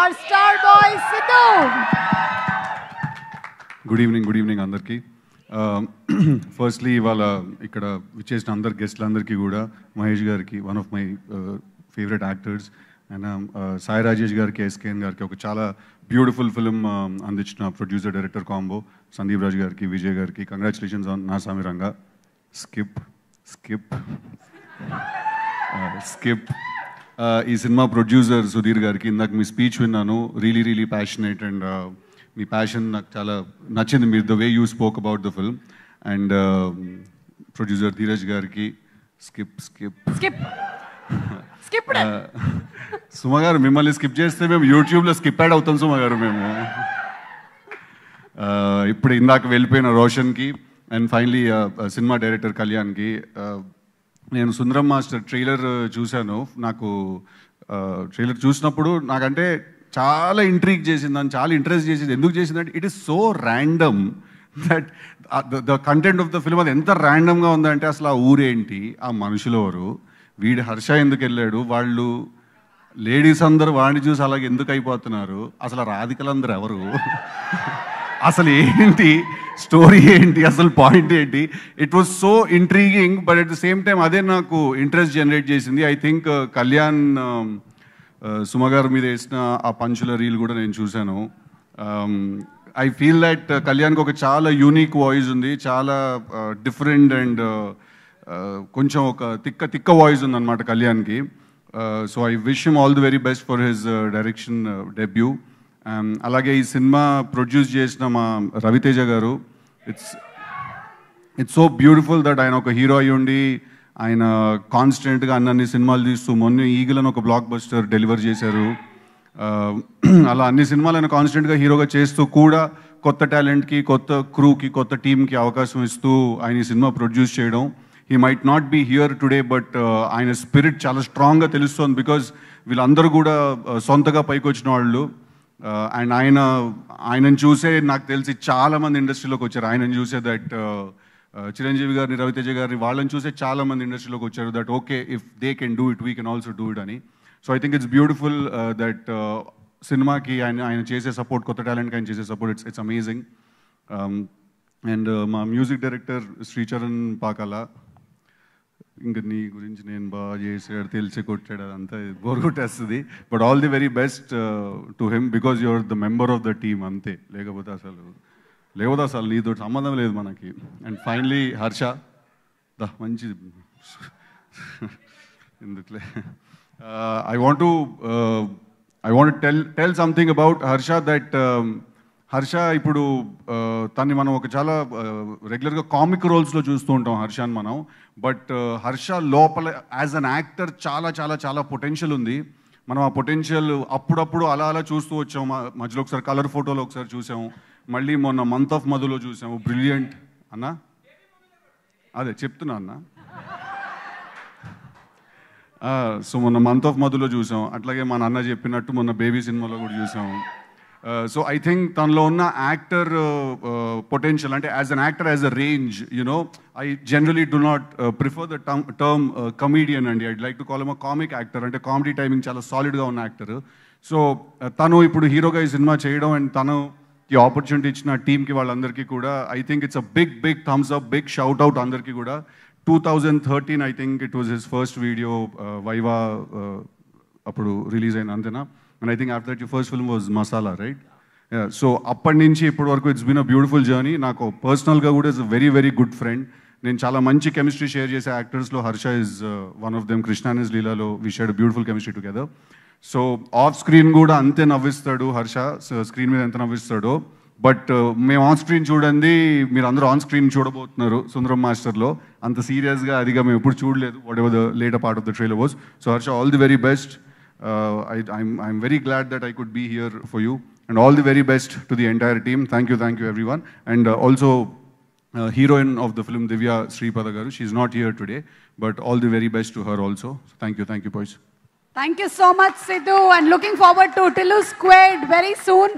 our star boy Sidhu. Good evening అందరికీ. Firstly ఇవాళ ఇక్కడ విచ్చేసిన అందరు గెస్ట్లందరికీ కూడా మహేష్ గారికి, one of my favourite actors, and Sai Rajesh గారికి, ఎస్కేఎన్ గారికి ఒక చాలా బ్యూటిఫుల్ ఫిలిం అందించిన producer director combo Sandeep Raj గారికి, విజయ్ గారికి కంగ్రాచులేషన్స్ ఆన్ నా సామి రంగా. స్కిప్ ఈ సినిమా ప్రొడ్యూసర్ సుధీర్ గారికి ఇందాక మీ స్పీచ్ విన్నాను, really passionate, and me passion నాకు చాలా నచ్చింది, మీరు the way you spoke about the film. And producer Dheeraj గారికి స్కిప్ సుమ గారు, మిమ్మల్ని స్కిప్ చేస్తే మేము యూట్యూబ్లో స్కిప్ యాడ్ అవుతాం సుమ గారు మేము. ఇప్పుడు ఇందాక వెళ్ళిపోయిన రోషన్కి, అండ్ ఫైనలీ సినిమా డైరెక్టర్ కళ్యాణ్కి. నేను సుందరం మాస్టర్ ట్రైలర్ చూశాను. నాకు ట్రైలర్ చూసినప్పుడు నాకంటే చాలా ఇంట్రీగ్ చేసిందని, చాలా ఇంట్రెస్ట్ చేసింది. ఎందుకు చేసిందంటే it is so random that the content of the film అది ఎంత ర్యాండమ్గా ఉందంటే, అసలు ఆ ఊరేంటి, ఆ మనుషులు ఎవరు, వీడి హర్ష ఎందుకు వెళ్ళాడు, వాళ్ళు లేడీస్ అందరూ వాడిని చూసి అలాగే ఎందుకు అయిపోతున్నారు, అసలు రాధికలందరూ ఎవరు, అసలు ఏంటి స్టోరీ ఏంటి, అసలు పాయింట్ ఏంటి. It was so intriguing, but at the same time అదే నాకు ఇంట్రెస్ట్ జనరేట్ చేసింది. ఐ థింక్ కళ్యాణ్ సుమ గారి మీద వేసిన ఆ పంచుల రీల్ కూడా నేను చూశాను. ఐ ఫీల్ దట్ కళ్యాణ్కి ఒక చాలా యూనిక్ వాయిస్ ఉంది, చాలా డిఫరెంట్ అండ్ కొంచెం ఒక తిక్క వాయిస్ ఉందన్నమాట కళ్యాణ్కి. So I wish him all the very best for his direction debut. అలాగే ఈ సినిమా ప్రొడ్యూస్ చేసిన మా రవితేజ గారు, ఇట్స్ సో బ్యూటిఫుల్ దట్ ఆయన ఒక హీరో అయ్యి ఉండి ఆయన కాన్స్టెంట్గా అన్ని సినిమాలు తీస్తూ, మొన్న ఈగలను ఒక బ్లాక్ బస్టర్ డెలివర్ చేశారు. అలా అన్ని సినిమాలు ఆయన కాన్స్టెంట్గా హీరోగా చేస్తూ కూడా కొత్త టాలెంట్కి, కొత్త క్రూకి, కొత్త టీంకి అవకాశం ఇస్తూ ఆయన ఈ సినిమా ప్రొడ్యూస్ చేయడం. He might not be here today, but ఆయన స్పిరిట్ చాలా స్ట్రాంగ్గా తెలుస్తోంది. బికాజ్ వీళ్ళందరూ కూడా సొంతగా పైకి వచ్చిన వాళ్ళు. అండ్ ఆయనను చూసే నాకు తెలిసి చాలామంది ఇండస్ట్రీలోకి వచ్చారు. ఆయనను చూసే దట్ చిరంజీవి గారిని, రవితేజ గారిని, వాళ్ళని చూసే చాలామంది ఇండస్ట్రీలోకి వచ్చారు. That okay, if they can do it, we can also do it అని. So I think it's beautiful that సినిమాకి ఆయన చేసే సపోర్ట్, కొత్త టాలెంట్కి ఆయన చేసే సపోర్ట్, ఇట్స్ అమేజింగ్. అండ్ మా మ్యూజిక్ డైరెక్టర్ శ్రీచరణ్ పాకాల, ఇంకా నీ గురించి నేను బాగా చేసాడు, తెలిసి కొట్టాడు, అదంతా బోర్ కొట్టేస్తుంది. But all the very best to him, because your the member of the team అంతే. లేకపోతే అసలు నీతో సంబంధం లేదు మనకి. అండ్ ఫైనలీ హర్ష, మంచిది ఎందుకులే. I want tell something about Harsha, that Harsha ఇప్పుడు తన్ని మనం ఒక చాలా రెగ్యులర్గా కామిక్ రోల్స్లో చూస్తూ ఉంటాం హర్షని మనం. బట్ హర్ష లోపల యాజ్ అన్ యాక్టర్ చాలా చాలా చాలా పొటెన్షియల్ ఉంది. మనం ఆ పొటెన్షియల్ అప్పుడప్పుడు అలా చూస్తూ వచ్చాం. మధ్యలో ఒకసారి కలర్ ఫోటోలో ఒకసారి చూసాం, మళ్ళీ మొన్న మంత్ ఆఫ్ మధులో చూసాము. బ్రిలియంట్ అన్నా, అదే చెప్తున్నా అన్న. సో మొన్న మంత్ ఆఫ్ మధులో చూసాం, అట్లాగే మా నాన్న చెప్పినట్టు మొన్న బేబీ సినిమాలో కూడా చూసాం. సో ఐ థింక్ తనలో ఉన్న యాక్టర్ పొటెన్షియల్, అంటే as an actor, as a range, you know I generally do not prefer the term comedian అండి. I'd like to call him a comic actor. అంటే కామెడీ టైమింగ్ చాలా సాలిడ్గా ఉన్న యాక్టర్. సో తను ఇప్పుడు హీరోగా ఈ సినిమా చేయడం, అండ్ తను ఈ ఆపర్చునిటీ ఇచ్చిన టీంకి, వాళ్ళందరికీ కూడా I think it's a big thumbs up, big shout out అందరికీ కూడా. 2013 I think it was his first video, Viva అప్పుడు రిలీజ్ అయిన, అంతేనా? And I think after that your first film was Masala, right? Yeah. So అప్పటి నుంచి ఇప్పటి వరకు it's been a beautiful journey. నాకు పర్సనల్గా కూడా is a very good friend. నేను చాలా మంచి కెమిస్ట్రీ షేర్ చేసే యాక్టర్స్లో Harsha is one of them. Krishna and లీలాలో we shared beautiful chemistry together. So off screen కూడా అంతే నవ్విస్తాడు హర్ష, స్క్రీన్ మీద ఎంత నవ్విస్తాడో. బట్ మేము ఆన్ స్క్రీన్ చూడండి, మీరు అందరూ ఆన్ స్క్రీన్ చూడబోతున్నారు సుందరం మాస్టర్లో. అంత సీరియస్గా అదిగా మేము ఎప్పుడు చూడలేదు, what ever the later part of the trailer was. So Harsha, all the very best. I'm very glad that I could be here for you, and all the very best to the entire team. Thank you everyone. And also heroine of the film Divya Sripada garu, she's not here today, but all the very best to her also. So thank you boys. Thank you so much Sidhu, and looking forward to Tillu Squared very soon.